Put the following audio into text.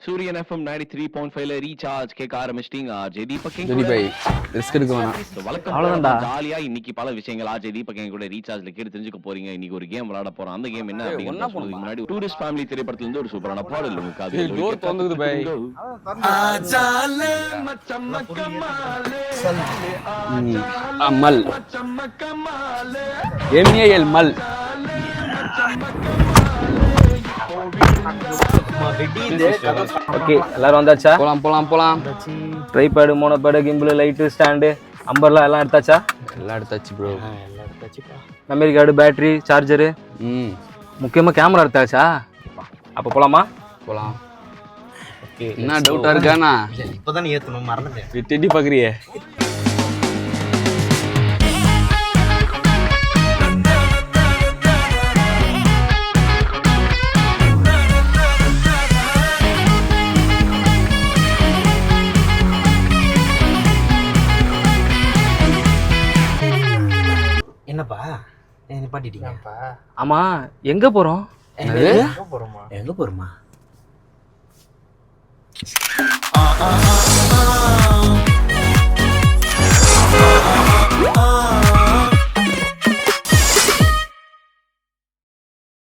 சூரியன் FM 93.5ல recharge கேட்க ஆரம்பிச்சிட்டீங்க. RJ Deepak risk எடுக்க வேணாம். வழக்கம்தான்டா. ஜாலியா இன்னைக்கு பல விஷயங்கள் ஆர்ஜே தீபக் கூட ரீசார்ஜ்ல கேட்டு தெரிஞ்சுக்க போறீங்க. இன்னைக்கு ஒரு கேம் விளையாட போறோம். அந்த கேம் என்ன அப்படிங்கறத சொல்றதுக்கு முன்னாடி டூரிஸ்ட் ஃபேமிலி திரைப்படத்துல இருந்து ஒரு சூப்பரான பாடல் உங்களுக்கு அது டோர் திறந்துது பை. ஆஜாலே மச்சமக்கமாலே அமல் மச்சமக்கமாலே எம்ஏஎல் மல் ஓகே எல்லாரும் வந்தாச்சா? போலாம் போலாம் போலாம். Tripod, monopod, gimbal, light, stand, umbrella எல்லாம் எடுத்தாச்சா? எல்லாம் எடுத்தாச்சு bro. Memory card, battery, charger, முக்கியமா கேமரா எடுத்தாச்சா? அப்ப போலாமா? போலாம். என்ன டவுட்டா இருக்கானா? இப்பதான் ஏத்தணும் மறந்துட்டேன். விட்டு பாக்குறியே. என்னப்பா நிப்பாட்டிட்டீங்க? ஆமா, எங்க போறோம்? எங்க போறோமா?